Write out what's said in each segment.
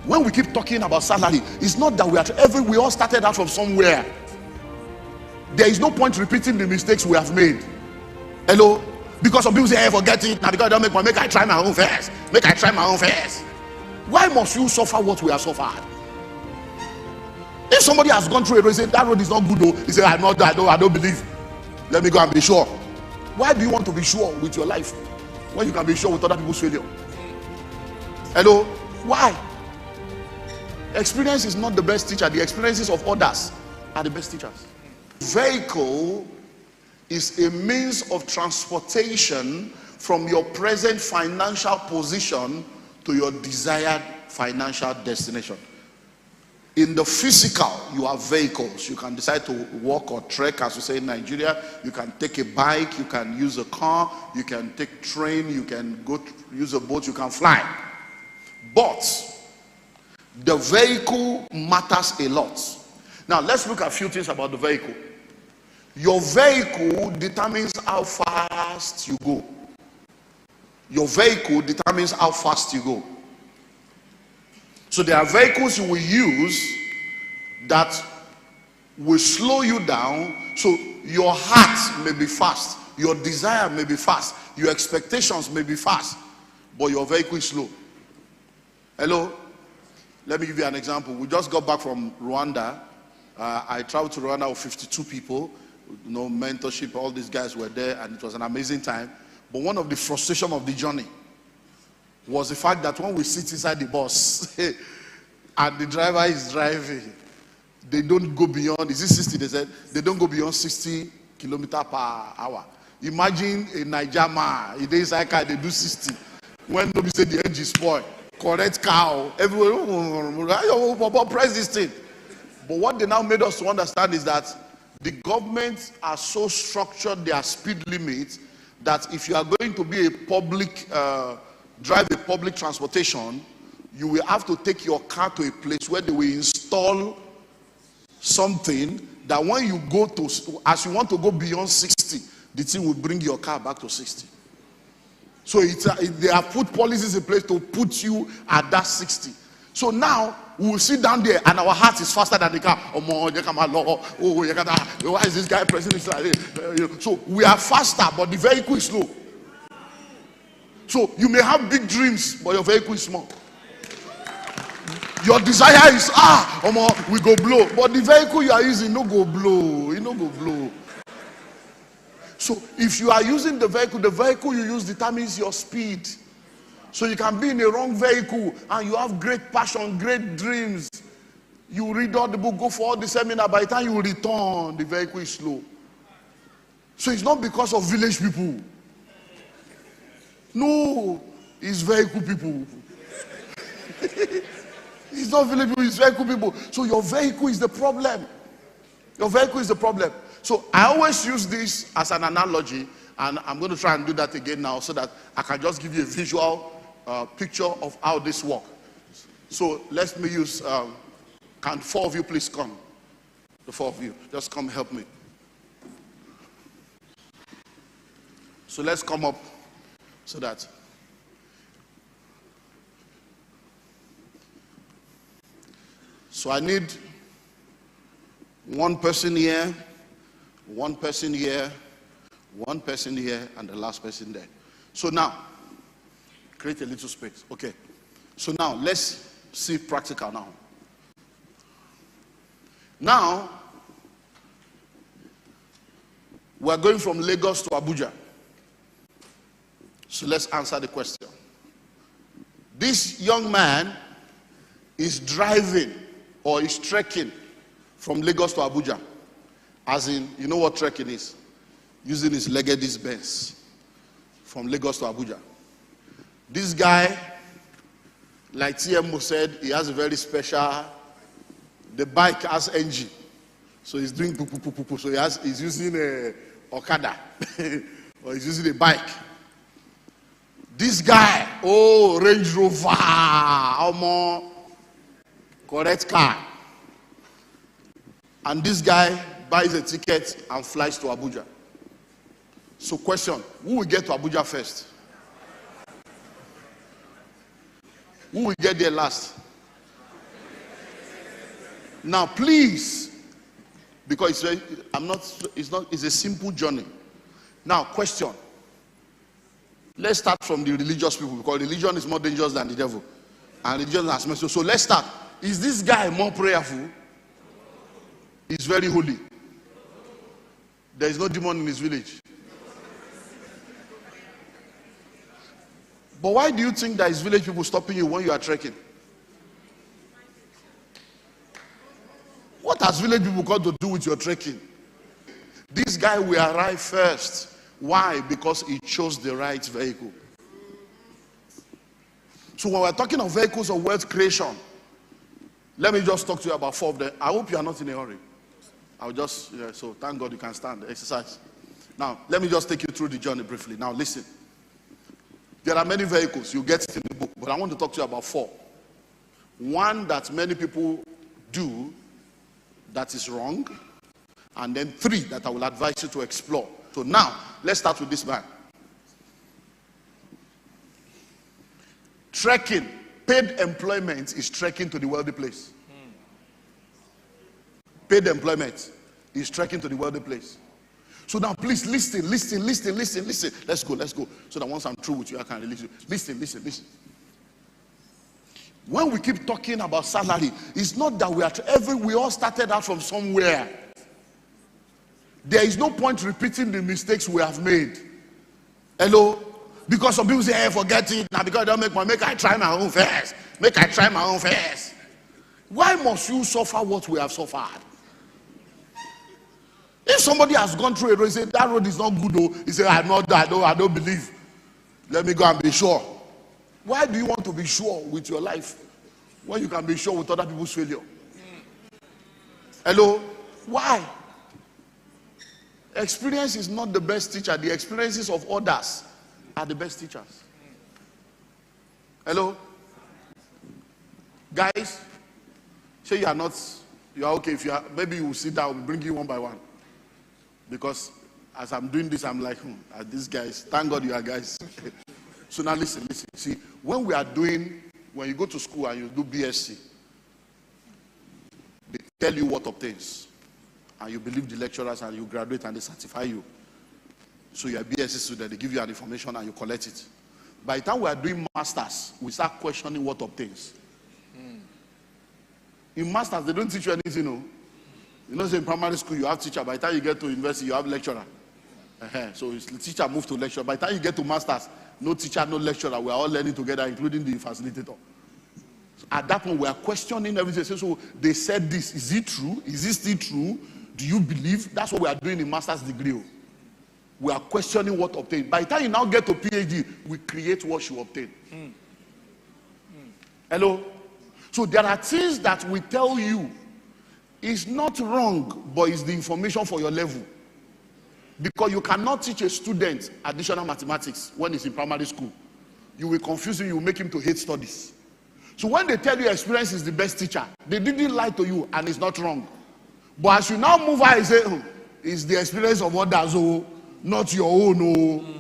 When we keep talking about salary, it's not that we all started out from somewhere. There is no point repeating the mistakes we have made. Hello? Because some people say, hey, forget it. Now because I don't make money, make I try my own first. Make I try my own first. Why must you suffer what we have suffered? If somebody has gone through a road and said, that road is not good though, he said, I don't believe. Let me go and be sure. Why do you want to be sure with your life when you can be sure with other people's failure? Hello? Why? Experience is not the best teacher. The experiences of others are the best teachers. Vehicle is a means of transportation from your present financial position to your desired financial destination. In the physical, you have vehicles. You can decide to walk or trek, as we say in Nigeria. You can take a bike, you can use a car, you can take train, you can use a boat, you can fly. But the vehicle matters a lot. Now let's look at a few things about the vehicle. Your vehicle determines how fast you go. Your vehicle determines how fast you go. So there are vehicles you will use that will slow you down. So your heart may be fast, your desire may be fast, your expectations may be fast, but your vehicle is slow. Hello? Let me give you an example. We just got back from Rwanda. I traveled to Rwanda with 52 people. Mentorship, all these guys were there, and it was an amazing time. But one of the frustration of the journey was the fact that when we sit inside the bus and the driver is driving, they don't go beyond, is it 60? They said they don't go beyond 60 kilometers per hour. Imagine a Niger man, he inside car, they do 60. When nobody said the engine spoil, correct car, everyone press this thing. But what they now made us to understand is that the governments are so structured their speed limits that if you are going to be a public drive a public transportation, you will have to take your car to a place where they will install something that when you go to, as you want to go beyond 60, the thing will bring your car back to 60. So they have put policies in place to put you at that 60. So now we will sit down there and our heart is faster than the car. Why is this guy pressing this like this? So we are faster, but the vehicle is slow. So you may have big dreams, but your vehicle is small. Your desire is we go blow, but the vehicle you are using no go blow. It no go blow. So if you are using the vehicle you use determines your speed. So you can be in a wrong vehicle and you have great passion, great dreams. You read all the book, go for all the seminar. By the time you return, the vehicle is slow. So it's not because of village people. No, it's vehicle people. It's not village people, it's vehicle people. So your vehicle is the problem. Your vehicle is the problem. So I always use this as an analogy, and I'm going to try and do that again now so that I can just give you a visual picture of how this works. So let me use, can 4 of you please come? The 4 of you, just come help me. So let's come up so that. So I need one person here, one person here, one person here, and the last person there. So now, create a little space. Okay. So now, let's see practical now. Now, we're going from Lagos to Abuja. So let's answer the question. This young man is driving or is trekking from Lagos to Abuja. As in, you know what trekking is? Using his Legacy Benz from Lagos to Abuja. This guy, like TMO said, he has a very special, the bike has engine. So he's doing poo poo poo poo poo. So he's using a Okada or he's using a bike. This guy, Range Rover, correct car. And this guy buys a ticket and flies to Abuja. So question, who will get to Abuja first? Who will get there last? Now, please, because it's a simple journey. Now, question. Let's start from the religious people, because religion is more dangerous than the devil. And religion has messed up. So let's start. Is this guy more prayerful? He's very holy. There is no demon in his village. But why do you think that his village people stopping you when you are trekking? What has village people got to do with your trekking? This guy will arrive first. Why? Because he chose the right vehicle. So when we're talking of vehicles of wealth creation, let me just talk to you about 4 of them. I hope you are not in a hurry. So thank God you can stand, exercise. Now, let me just take you through the journey briefly. Now, listen. There are many vehicles, you get it in the book, but I want to talk to you about 4. One that many people do that is wrong, and then 3 that I will advise you to explore. So now, let's start with this man. Trekking, paid employment is trekking to the wealthy place. Paid employment is trekking to the wealthy place. So now please listen. Let's go. So that once I'm through with you, I can release you. Listen. When we keep talking about salary, it's not that we all started out from somewhere. There is no point repeating the mistakes we have made. Hello? Because some people say, hey, forget it. Now because I don't make money, make I try my own first. Why must you suffer what we have suffered? If somebody has gone through a road and said, that road is not good, though, he said, I don't believe. Let me go and be sure. Why do you want to be sure with your life when you can be sure with other people's failure? Hello? Why? Experience is not the best teacher. The experiences of others are the best teachers. Hello? Guys, say you are okay. If you are, maybe you will sit down, we'll bring you one by one. Because as I'm doing this, I'm like, these guys, thank God you are guys. So now listen. See, when you go to school and you do BSc, they tell you what obtains. And you believe the lecturers and you graduate and they certify you. So you're a BSc student, they give you an information and you collect it. By the time we are doing masters, we start questioning what obtains. In masters, they don't teach you anything, no. You know, say in primary school, you have teacher. By the time you get to university, you have lecturer. So the teacher moved to lecturer. By the time you get to masters, no teacher, no lecturer. We are all learning together, including the facilitator. So at that point, we are questioning everything. So they said this. Is it true? Is this still true? Do you believe? That's what we are doing in master's degree. We are questioning what obtained. By the time you now get to PhD, we create what you obtain. Hello? So there are things that we tell you is not wrong, but it's the information for your level. Because you cannot teach a student additional mathematics when he's in primary school. You will confuse him, you will make him to hate studies. So when they tell you experience is the best teacher, they didn't lie to you and it's not wrong. But as you now move out and say, it's the experience of others, not your own.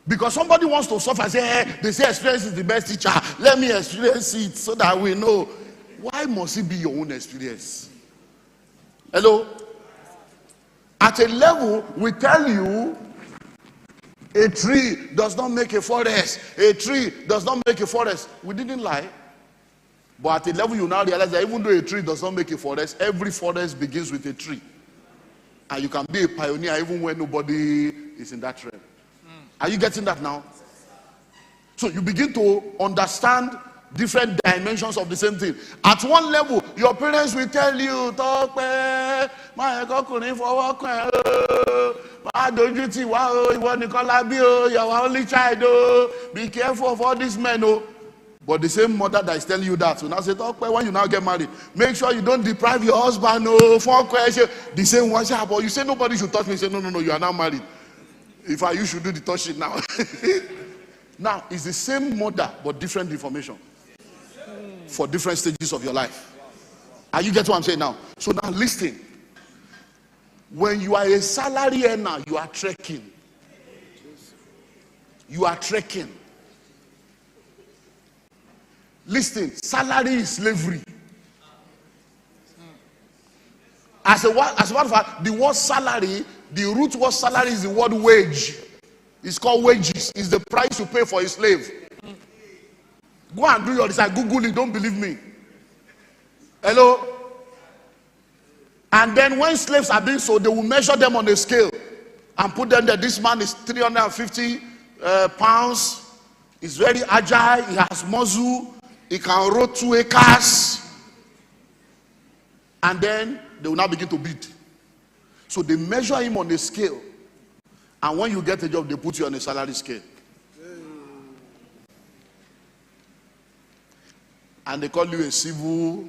Because somebody wants to suffer and say, hey, they say experience is the best teacher. Let me experience it so that we know. Why must it be your own experience? Hello? At a level, we tell you, a tree does not make a forest. A tree does not make a forest. We didn't lie. But at a level, you now realize that even though a tree does not make a forest, every forest begins with a tree. And you can be a pioneer even when nobody is in that realm. Are you getting that now? So you begin to understand different dimensions of the same thing. At one level, your parents will tell you, you are only child, be careful of all these men. But the same mother that is telling you that, so now say, when you now get married, make sure you don't deprive your husband. The same one say, but you say nobody should touch me. Say, no, you are now married. You should do the touching now. Now, it's the same mother, but different information for different stages of your life. Are you get what I'm saying now? So now listen. When you are a salary earner, you are trekking. You are trekking. Listen, salary is slavery. As a matter of fact, the word salary, the root word salary is the word wage. It's called wages. It's the price you pay for a slave. Go and do your research. Google it. Don't believe me. Hello? And then when slaves are being sold, they will measure them on a scale and put them there. This man is 350 pounds. He's very agile. He has muscle. He can row 2 acres. And then they will now begin to bid. So they measure him on a scale. And when you get a job, they put you on a salary scale. And they call you a civil.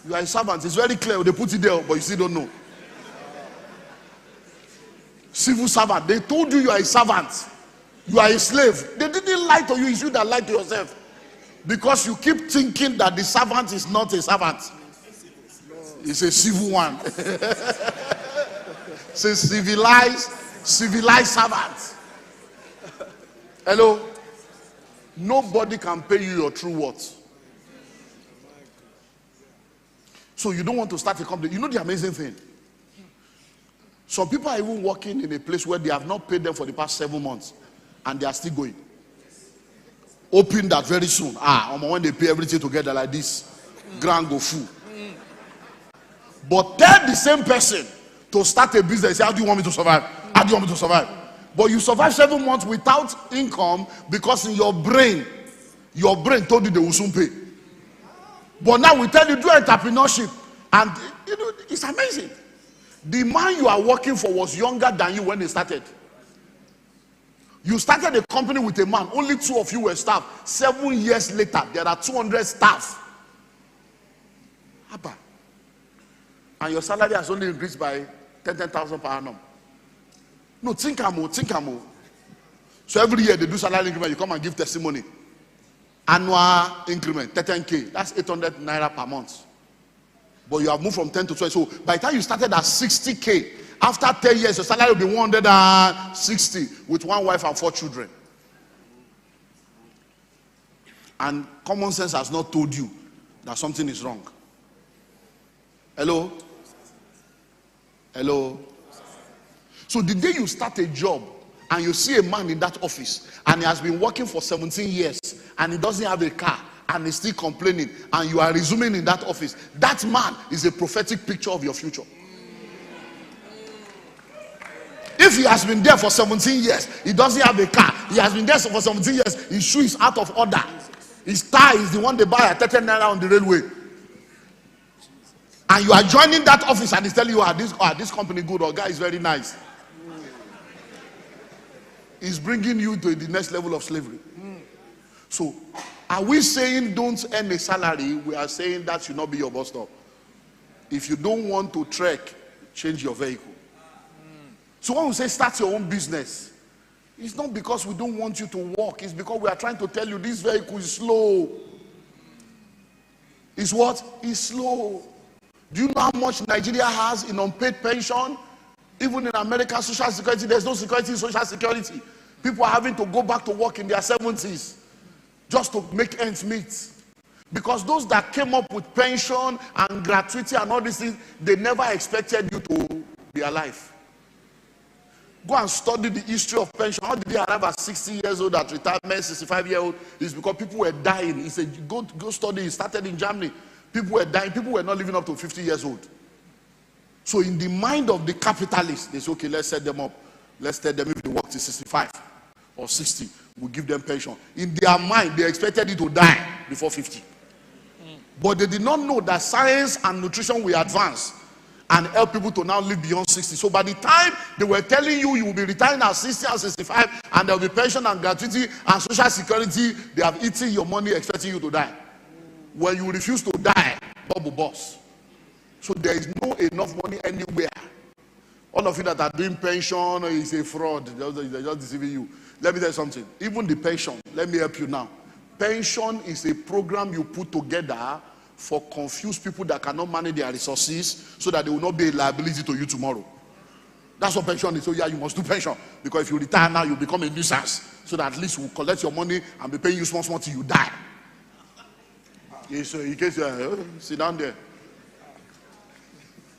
You are a servant. It's very clear. They put it there, but you still don't know. Civil servant. They told you are a servant. You are a slave. They didn't lie to you. It's you that lied to yourself. Because you keep thinking that the servant is not a servant. It's a civil one. It's a civilized servant. Hello? Nobody can pay you your true worth. So you don't want to start a company. You know the amazing thing? Some people are even working in a place where they have not paid them for the past 7 months. And they are still going. Hoping that very soon, when they pay everything together like this, grand go full. But tell the same person to start a business. Say, how do you want me to survive? How do you want me to survive? But you survive 7 months without income because in your brain told you they will soon pay. But now we tell you do entrepreneurship, and you know it's amazing. The man you are working for was younger than you when they started. You started a company with a man, only 2 of you were staff. 7 years later, there are 200 staff. Abba. And your salary has only increased by 10,000 per annum. No, think more. So every year they do salary increment, you come and give testimony. Annual increment, 10K. That's 800 naira per month. But you have moved from 10 to 12. So by the time you started at 60K, after 10 years, your salary will be 160 with 1 wife and 4 children. And common sense has not told you that something is wrong. Hello? Hello? So the day you start a job and you see a man in that office and he has been working for 17 years and he doesn't have a car and he's still complaining and you are resuming in that office, that man is a prophetic picture of your future. If he has been there for 17 years, he doesn't have a car, he has been there for 17 years, his shoe is out of order, his tie is the one they buy at 30 naira on the railway, and you are joining that office and he's telling you, this company good, or guy is very nice. He's bringing you to the next level of slavery. So, are we saying don't earn a salary? We are saying that should not be your bus stop. If you don't want to trek, change your vehicle. So when we say start your own business, it's not because we don't want you to walk. It's because we are trying to tell you this vehicle is slow. It's what? It's slow. Do you know how much Nigeria has in unpaid pension? Even in American social security, there's no security in social security. People are having to go back to work in their 70s just to make ends meet. Because those that came up with pension and gratuity and all these things, they never expected you to be alive. Go and study the history of pension. How did they arrive at 60 years old, at retirement, 65-year-old? It's because people were dying. He said, go study. It started in Germany. People were dying. People were not living up to 50 years old. So in the mind of the capitalists, they say, okay, let's set them up. Let's tell them if they work to 65 or 60, we'll give them pension. In their mind, they expected you to die before 50. But they did not know that science and nutrition will advance and help people to now live beyond 60. So by the time they were telling you you will be retiring at 60 and 65 and there will be pension and gratuity and social security, they have eaten your money expecting you to die. When you refuse to die, bubble boss. So there is no enough money anywhere. All of you that are doing pension is a fraud. They're just deceiving you. Let me tell you something. Even the pension, let me help you now. Pension is a program you put together for confused people that cannot manage their resources so that they will not be a liability to you tomorrow. That's what pension is. So yeah, you must do pension. Because if you retire now, you become a nuisance. So that at least we'll collect your money and be paying you small till you die. Yes, so in case you sit down there.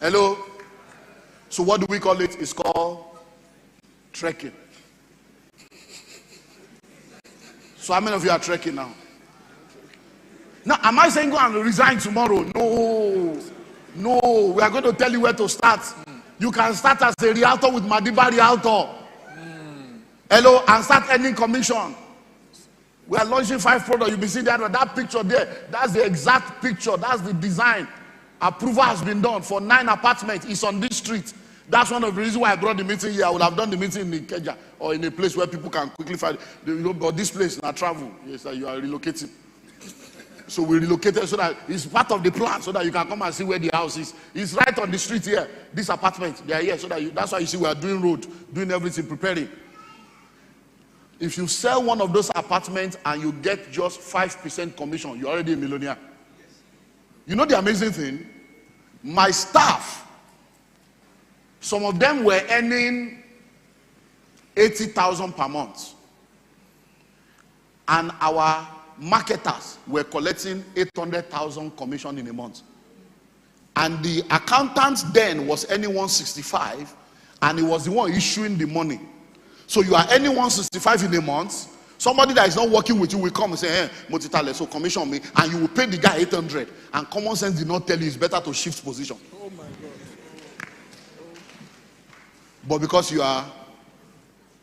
Hello? So what do we call it? It's called trekking. So how many of you are trekking now? Now, am I saying go and resign tomorrow? No. No, we are going to tell you where to start. You can start as a realtor with Madiba Realtor. Hello, and start earning commission. We are launching 5 products. You'll be seeing that picture there. That's the exact picture. That's the design. Approval has been done for 9 apartments. It's on this street. That's one of the reasons why I brought the meeting here. I would have done the meeting in Ikeja or in a place where people can quickly find. But this place, now travel. Yes, you are relocating. So we relocated so that it's part of the plan so that you can come and see where the house is. It's right on the street here. This apartment, they are here. So that's why you see we are doing road, doing everything, preparing. If you sell one of those apartments and you get just 5% commission, you're already a millionaire. You know the amazing thing? My staff, some of them were earning 80,000 per month. And our marketers were collecting 800,000 commission in a month. And the accountant then was earning 165, and he was the one issuing the money. So you are earning 165 in a month. Somebody that is not working with you will come and say, hey, Motitale, so commission me, and you will pay the guy 800. And common sense did not tell you it's better to shift position. Oh my God. But because you are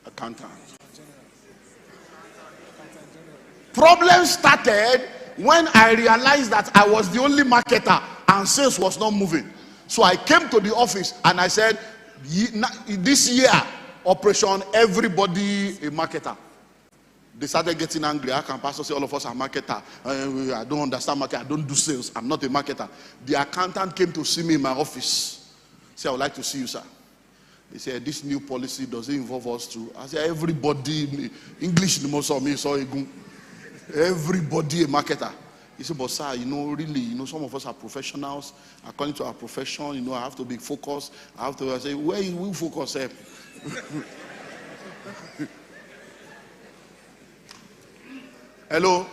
accountant. Problem started when I realized that I was the only marketer and sales was not moving. So I came to the office and I said, this year, operation everybody a marketer. They started getting angry. How can pastor say all of us are marketer? I don't understand market. I don't do sales. I'm not a marketer. The accountant came to see me in my office. Say, I would like to see you, sir. He said, this new policy doesn't involve us too. I said, everybody, English, most of me saw a gun. Everybody a marketer. He said, but sir, really, some of us are professionals. According to our profession, I have to be focused. I say, where you focus? Hello?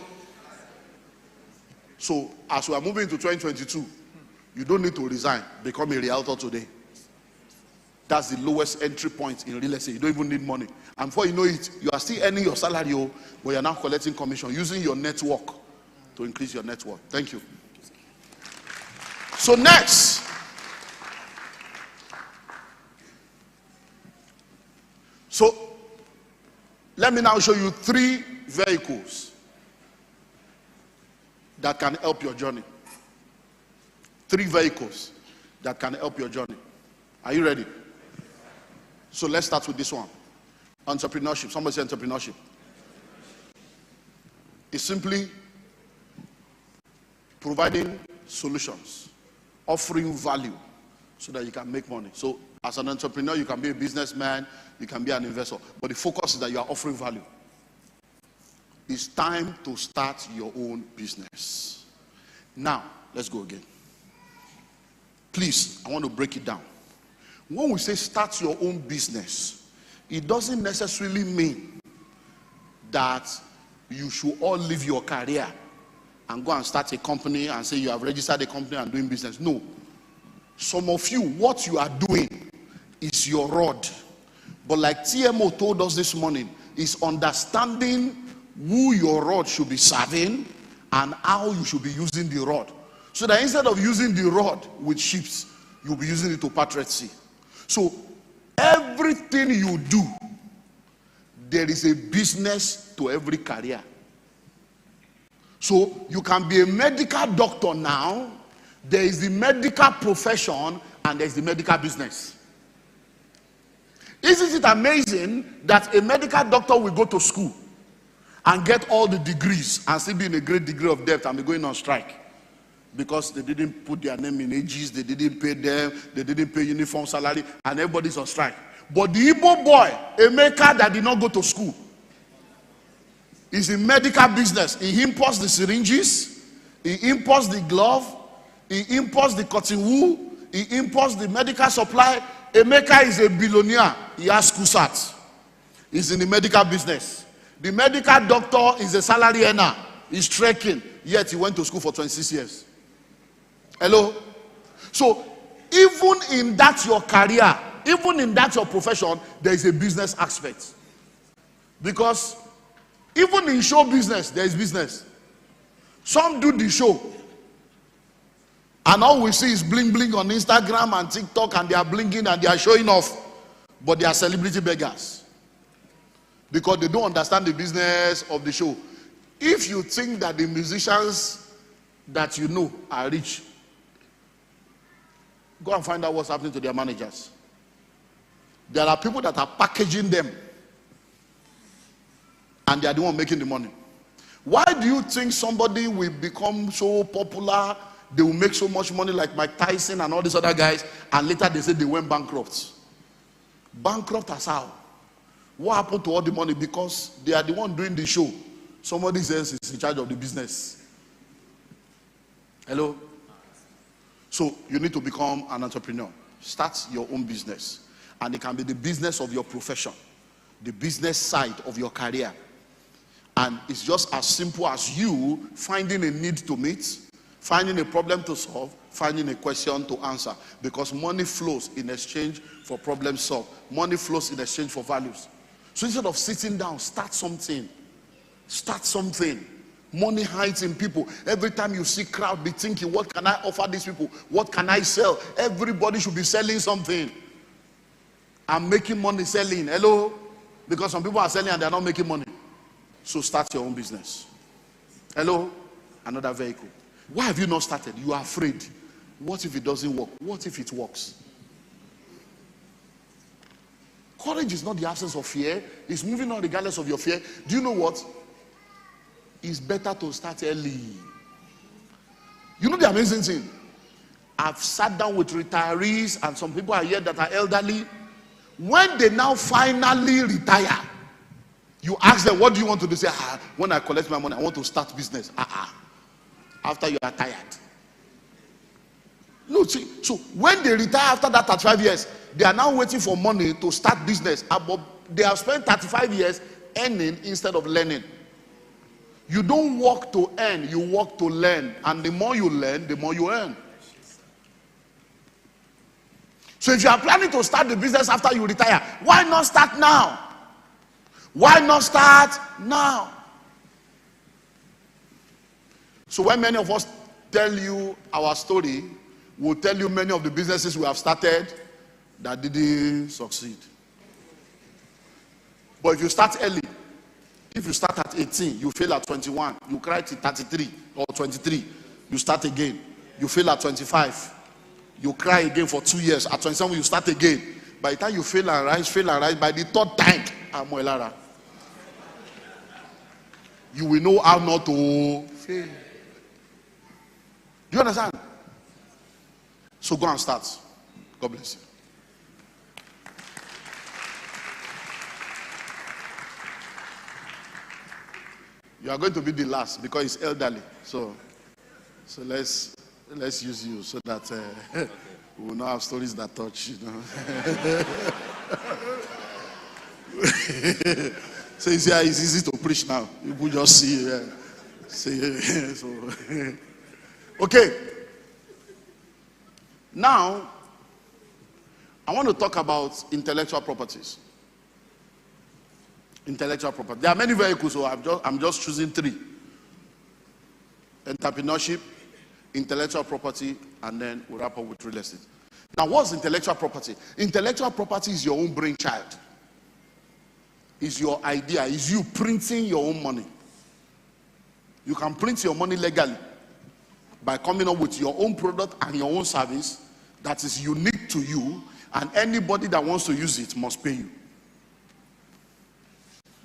So, as we are moving to 2022, you don't need to resign. Become a realtor today. That's the lowest entry point in real estate. You don't even need money. And before you know it, you are still earning your salary, but you are now collecting commission, using your network to increase your network. Thank you. So next, let me now show you 3 vehicles that can help your journey. 3 vehicles that can help your journey. Are you ready? So let's start with this one. Entrepreneurship. Somebody say entrepreneurship. It's simply providing solutions, offering value so that you can make money. So as an entrepreneur, you can be a businessman, you can be an investor. But the focus is that you are offering value. It's time to start your own business. Now, let's go again. Please, I want to break it down. When we say start your own business, it doesn't necessarily mean that you should all leave your career and go and start a company and say you have registered a company and doing business. No. Some of you, what you are doing is your rod. But like TMO told us this morning, is understanding who your rod should be serving and how you should be using the rod. So that instead of using the rod with ships, you'll be using it to part Red Sea. So everything you do, there is a business to every career. So you can be a medical doctor now. There is the medical profession and there is the medical business. Isn't it amazing that a medical doctor will go to school and get all the degrees and still be in a great degree of debt and be going on strike? Because they didn't put their name in ages, they didn't pay them, they didn't pay uniform salary, and everybody's on strike. But the Igbo boy, a maker that did not go to school, is in medical business. He imports the syringes, he imports the glove, he imports the cotton wool, he imports the medical supply. A maker is a billionaire. He has KUSAT. He's in the medical business. The medical doctor is a salary earner. He's trekking, yet he went to school for 26 years. Hello? So, even in that your career, even in that your profession, there is a business aspect. Because even in show business, there is business. Some do the show, and all we see is bling bling on Instagram and TikTok, and they are blinging and they are showing off, but they are celebrity beggars because they don't understand the business of the show. If you think that the musicians that you know are rich, go and find out what's happening to their managers. There are people that are packaging them, and they are the one making the money. Why do you think somebody will become so popular, they will make so much money like Mike Tyson and all these other guys, and later they say they went bankrupt? Bankrupt as how? What happened to all the money? Because they are the one doing the show. Somebody else is in charge of the business. Hello? So you need to become an entrepreneur. Start your own business. And it can be the business of your profession, the business side of your career. And it's just as simple as you finding a need to meet, finding a problem to solve, finding a question to answer. Because money flows in exchange for problem solved. Money flows in exchange for values. So instead of sitting down, start something. Start something. Money hides in people. Every time you see crowd, be thinking, what can I offer these people? What can I sell? Everybody should be selling something. I'm making money selling. Hello? Because some people are selling and they're not making money. So start your own business. Hello? Another vehicle. Why have you not started? You are afraid. What if it doesn't work? What if it works? Courage is not the absence of fear. It's moving on regardless of your fear. Do you know what? It's better to start early. You know the amazing thing? I've sat down with retirees, and some people are here that are elderly. When they now finally retire, you ask them, what do you want to do? Say, when I collect my money, I want to start business. After you are tired. No, see, so when they retire after that 35 years, they are now waiting for money to start business. But they have spent 35 years earning instead of learning. You don't work to earn, you work to learn. And the more you learn, the more you earn. So if you are planning to start the business after you retire, why not start now? Why not start now? So when many of us tell you our story, we'll tell you many of the businesses we have started that didn't succeed. But if you start early, if you start at 18, you fail at 21, you cry till 33 or 23, you start again. You fail at 25, you cry again for 2 years. At 27, you start again. By the time you fail and rise, by the third time, you will know how not to fail. Do you understand? So go and start. God bless you. You are going to be the last because it's elderly. So let's use you so that we will not have stories that touch, you know. So it's easy to preach now. People just see. So okay. Now, I want to talk about intellectual properties. Intellectual property. There are many vehicles, so I'm just choosing 3. Entrepreneurship, intellectual property, and then we'll wrap up with real estate. Now, what's intellectual property? Intellectual property is your own brainchild. It's your idea. It's you printing your own money. You can print your money legally by coming up with your own product and your own service that is unique to you, and anybody that wants to use it must pay you.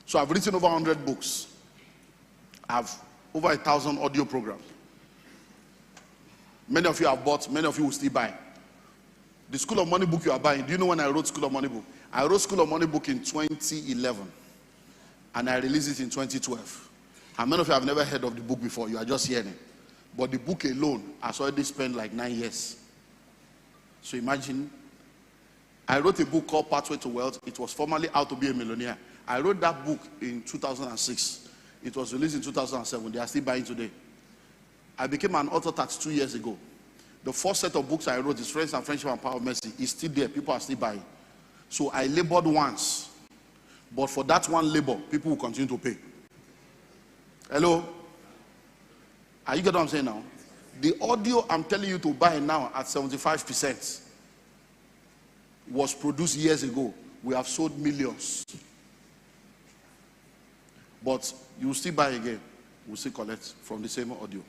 So I've written over 100 books. I have over 1,000 audio programs. Many of you have bought, many of you will still buy. The School of Money book you are buying, do you know when I wrote School of Money book? I wrote School of Money book in 2011, and I released it in 2012. And many of you have never heard of the book before, you are just hearing. But the book alone has already spent like 9 years. So imagine, I wrote a book called Pathway to Wealth. It was formerly How to Be a Millionaire. I wrote that book in 2006. It was released in 2007. They are still buying today. I became an author 32 years ago. The first set of books I wrote is Friends and Friendship and Power of Mercy. It's still there. People are still buying. So I labored once. But for that one labor, people will continue to pay. Hello? Are you getting what I'm saying now? The audio I'm telling you to buy now at 75% was produced years ago. We have sold millions. But you will still buy again. We'll still collect from the same audio.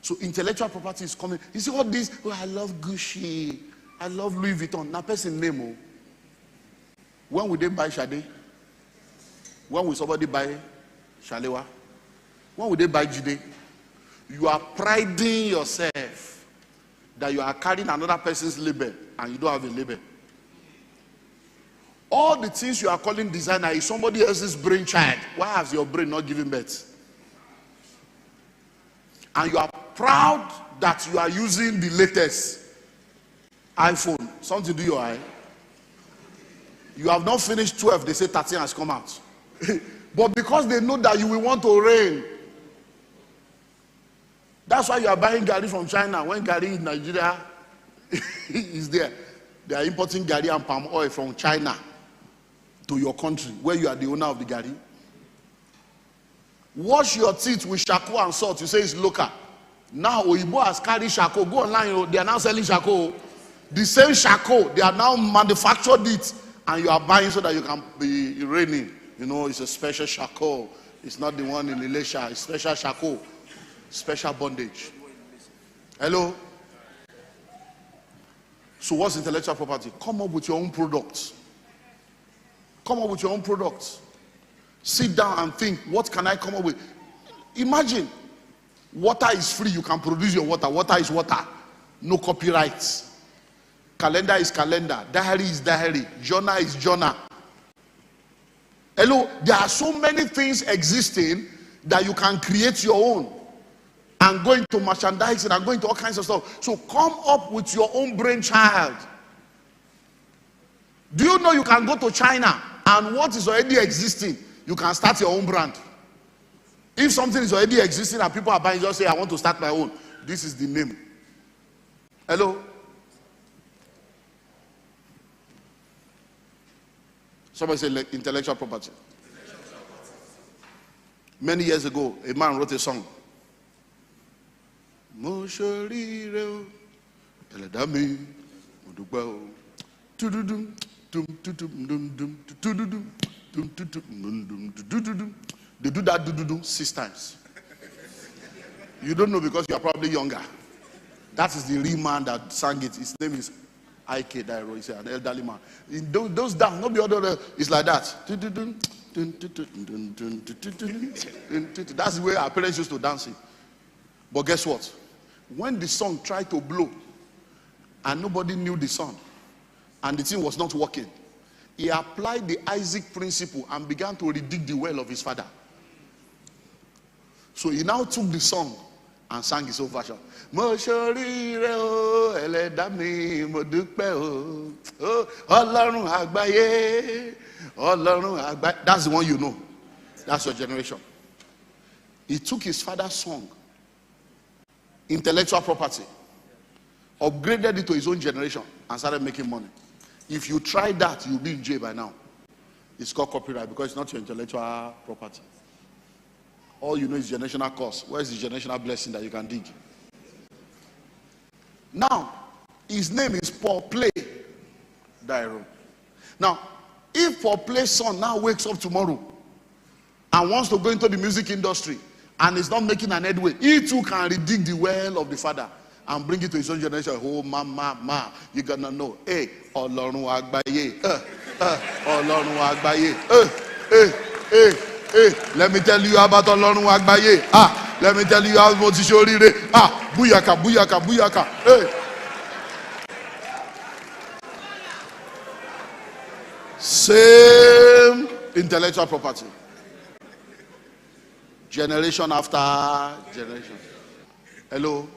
So intellectual property is coming. You see all this, oh, I love Gucci, I love Louis Vuitton. Now person name, oh. When will they buy Sade? When will somebody buy Shalewa? When will they buy Jide? You are priding yourself that you are carrying another person's label and you don't have a label. All the things you are calling designer is somebody else's brainchild. Why has your brain not given birth? And you are proud that you are using the latest iPhone. Something to do your eye. You have not finished 12, they say 13 has come out. But because they know that you will want to reign, that's why you are buying Gary from China. When Gary in Nigeria is there, they are importing Gary and palm oil from China to your country, where you are the owner of the Gary. Wash your teeth with charcoal and salt. You say it's local. Now Oyibo has carried charcoal. Go online. They are now selling charcoal. The same charcoal, they are now manufactured it, and you are buying so that you can be reigning. You know, it's a special charcoal. It's not the one in Elisha. It's special charcoal, special bondage. Hello. So what's intellectual property? Come up with your own products. Come up with your own products. Sit down and think, what can I come up with? Imagine, water is free. You can produce your water. Water is water. No copyrights. Calendar is calendar. Diary is diary. Journal is journal. Hello, there are so many things existing that you can create your own. And go into merchandising and go into all kinds of stuff. So come up with your own brainchild. Do you know you can go to China and what is already existing, you can start your own brand. If something is already existing and people are buying, just say, I want to start my own. This is the name. Hello? Somebody say intellectual property. Many years ago, a man wrote a song. They do that 6 times. You don't know because you are probably younger. That is the real man that sang it. His name is I.K. Dairo. He's an elderly man. In those down, not the other. It's like that. That's the way our parents used to dance it. But guess what? When the song tried to blow and nobody knew the song and the thing was not working, he applied the Isaac principle and began to redig the well of his father. So he now took the song and sang his own version. That's the one you know. That's your generation. He took his father's song, intellectual property, upgraded it to his own generation and started making money. If you try that, you'll be in jail by now. It's called copyright because it's not your intellectual property. All you know is generational curse. Where is the generational blessing that you can dig? Now, his name is Paul Play Dairo. Now, if Paul Play's son now wakes up tomorrow and wants to go into the music industry and is not making an headway, he too can redig the well of the father and bring it to his own generation. Oh, ma, you're gonna know. Hey, Olorun Agbaye. Olorun Agbaye. Let me tell you about Olorun Agbaye. Let me tell you how much is your rire. Buyaka. Hey. Same intellectual property. Generation after generation. Hello?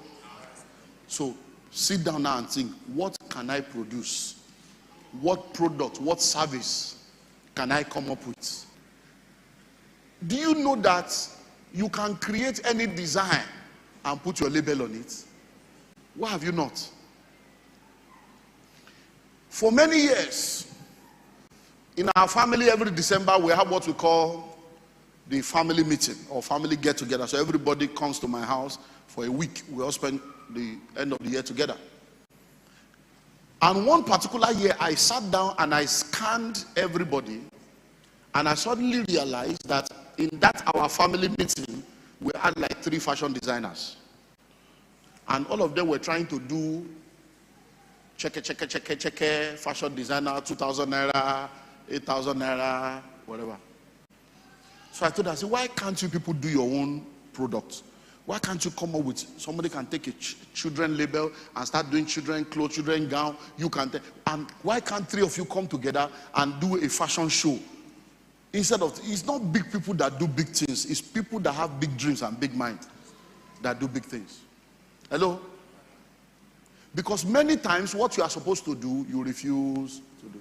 So, sit down now and think, what can I produce? What product, what service can I come up with? Do you know that you can create any design and put your label on it? Why have you not? For many years, in our family, every December, we have what we call the family meeting or family get-together. So everybody comes to my house for a week. We all spend the end of the year together. And one particular year, I sat down and I scanned everybody, and I suddenly realized that in that our family meeting, we had like 3 fashion designers. And all of them were trying to do check, fashion designer, 2,000 naira, 8,000 naira, whatever. So I told her, I said, why can't you people do your own products? Why can't you come up with, somebody can take a children label and start doing children clothes, children gown, you can take, and why can't 3 of you come together and do a fashion show? Instead of, it's not big people that do big things, it's people that have big dreams and big minds that do big things. Hello? Because many times what you are supposed to do, you refuse to do.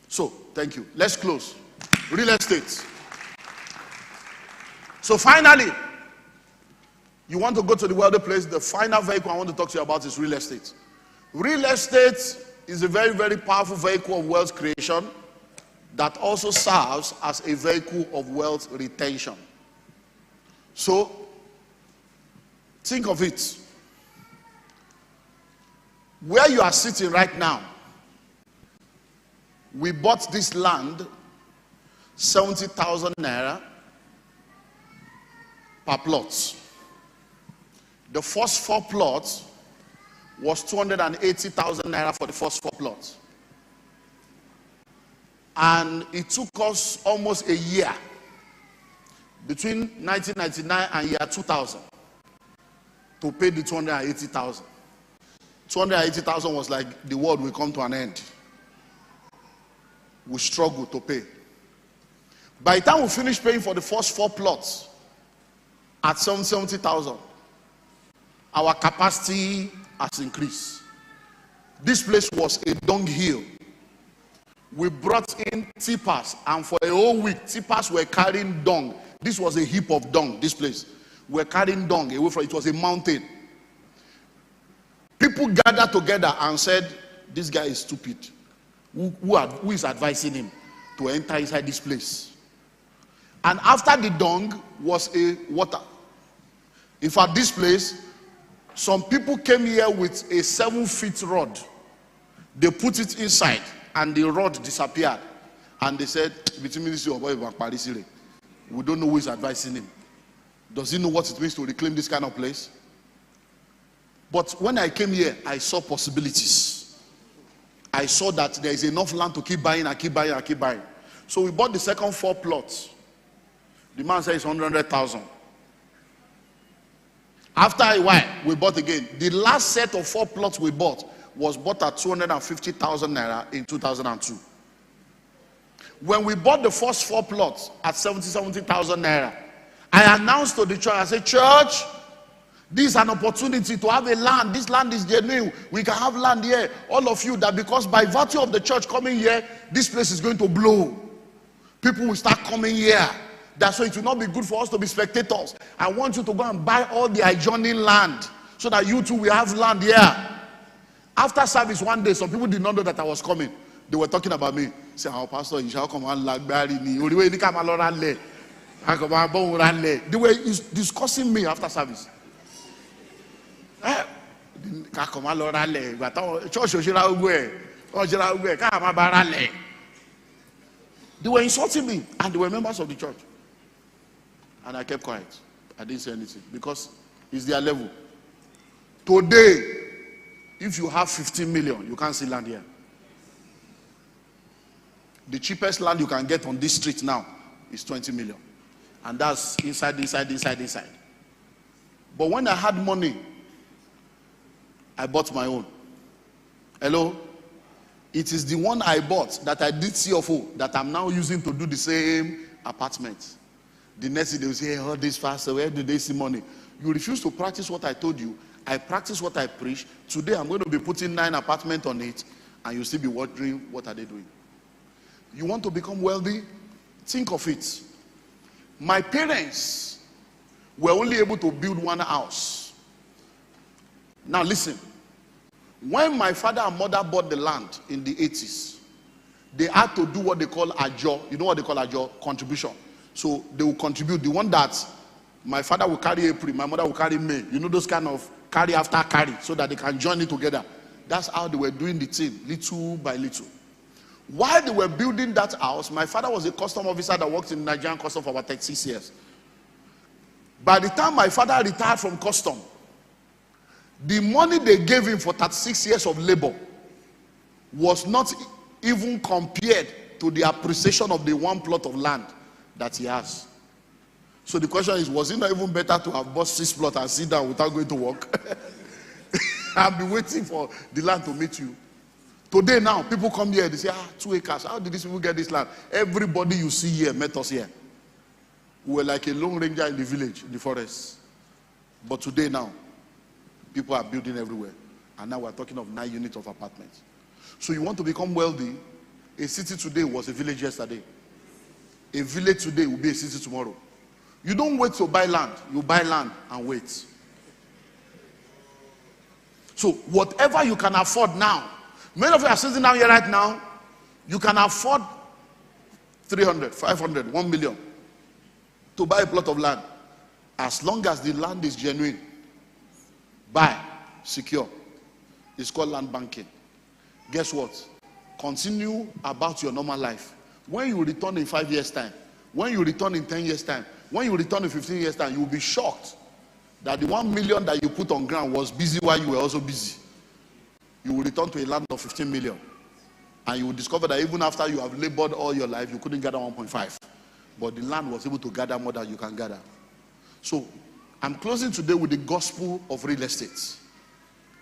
So, thank you. Let's close. Real estate. So finally, you want to go to the wealthy place, the final vehicle I want to talk to you about is real estate. Real estate is a very, very powerful vehicle of wealth creation that also serves as a vehicle of wealth retention. So, think of it. Where you are sitting right now, we bought this land 70,000 naira per plot. The first 4 plots was 280,000 naira for the first 4 plots. And it took us almost a year, between 1999 and year 2000, to pay the 280,000. 280,000 was like the world will come to an end. We struggled to pay. By the time we finished paying for the first 4 plots at 70,000, our capacity has increased. This place was a dunghill. We brought in tippers, and for a whole week, tippers were carrying dung. This was a heap of dung, this place. We were carrying dung away from it. It was a mountain. People gathered together and said, this guy is stupid. Who is advising him to enter inside this place? And after the dung was a water. In fact, this place, some people came here with a 7-foot rod. They put it inside and the rod disappeared. And they said, we don't know who is advising him. Does he know what it means to reclaim this kind of place? But when I came here, I saw possibilities. I saw that there is enough land to keep buying and keep buying and keep buying. So we bought the second 4 plots. The man said it's 100,000. After a while, we bought again. The last set of 4 plots we bought was bought at 250,000 naira in 2002. When we bought the first 4 plots at 70,000 naira, I announced to the church, I said, church, this is an opportunity to have a land. This land is genuine. We can have land here. All of you, that because by virtue of the church coming here, this place is going to blow. People will start coming here. That's why it will not be good for us to be spectators. I want you to go and buy all the adjoining land so that you too will have land here. After service one day, some people did not know that I was coming. They were talking about me. Say, our pastor, you shall come and like Barry. They were discussing me after service. They were insulting me, and they were members of the church. And I kept quiet. I didn't say anything because it's their level. Today, if you have 15 million, you can't see land here. The cheapest land you can get on this street now is 20 million. And that's inside. But when I had money, I bought my own. Hello? It is the one I bought that I did CFO that I'm now using to do the same apartment. The next day they will say, hey, all this faster, where do they see money? You refuse to practice what I told you. I practice what I preach. Today I'm going to be putting 9 apartments on it, and you'll still be wondering, what are they doing? You want to become wealthy? Think of it. My parents were only able to build one house. Now listen. When my father and mother bought the land in the 80s, they had to do what they call ajo. You know what they call ajo? Contribution. So they will contribute. The one that my father will carry April, my mother will carry May. You know those kind of carry after carry, so that they can join it together. That's how they were doing the thing, little by little. While they were building that house, my father was a custom officer that worked in Nigerian custom for about 36 years. By the time my father retired from custom, the money they gave him for 36 years of labor was not even compared to the appreciation of the one plot of land that he has. So the question is, was it not even better to have bought 6 plots and sit down without going to work? I'll be waiting for the land to meet you. Today now, people come here, they say, 2 acres. How did these people get this land? Everybody you see here met us here. We were like a lone ranger in the village, in the forest. But today now, people are building everywhere. And now we're talking of 9 units of apartments. So you want to become wealthy? A city today was a village yesterday. A village today will be a city tomorrow. You don't wait to buy land. You buy land and wait. So whatever you can afford now, many of you are sitting down here right now, you can afford 300, 500, 1 million to buy a plot of land. As long as the land is genuine, buy, secure. It's called land banking. Guess what? Continue about your normal life. When you return in 5 years' time, when you return in 10 years' time, when you return in 15 years' time, you will be shocked that the 1 million that you put on ground was busy while you were also busy. You will return to a land of 15 million. And you will discover that even after you have labored all your life, you couldn't gather 1.5. But the land was able to gather more than you can gather. So, I'm closing today with the gospel of real estate.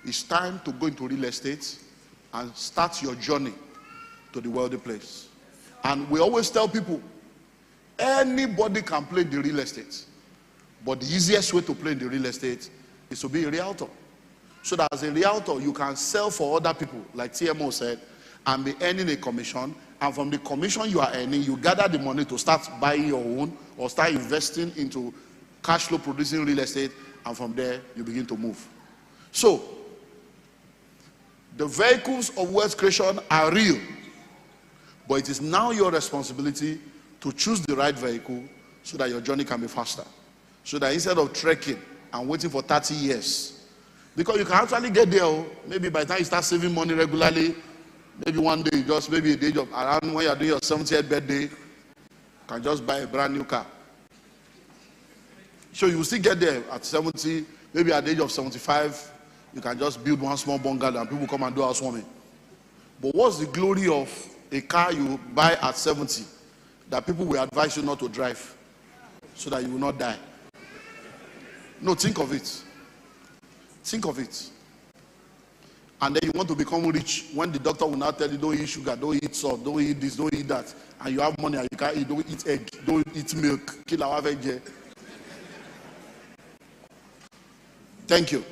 It's time to go into real estate and start your journey to the wealthy place. And we always tell people, anybody can play the real estate. But the easiest way to play the real estate is to be a realtor. So that as a realtor, you can sell for other people, like TMO said, and be earning a commission. And from the commission you are earning, you gather the money to start buying your own or start investing into cash flow producing real estate. And from there, you begin to move. So, the vehicles of wealth creation are real. But it is now your responsibility to choose the right vehicle so that your journey can be faster. So that instead of trekking and waiting for 30 years, because you can actually get there, maybe by the time you start saving money regularly, maybe one day, just maybe at the age of around when you're doing your 70th birthday, you can just buy a brand new car. So you will still get there at 70, maybe at the age of 75, you can just build one small bungalow and people come and do housewarming. But what's the glory of a car you buy at 70 that people will advise you not to drive so that you will not die? No, think of it. Think of it. And then you want to become rich when the doctor will now tell you, don't eat sugar, don't eat salt, don't eat this, don't eat that. And you have money and you can't eat, don't eat egg, don't eat milk. Kill our veg. Thank you.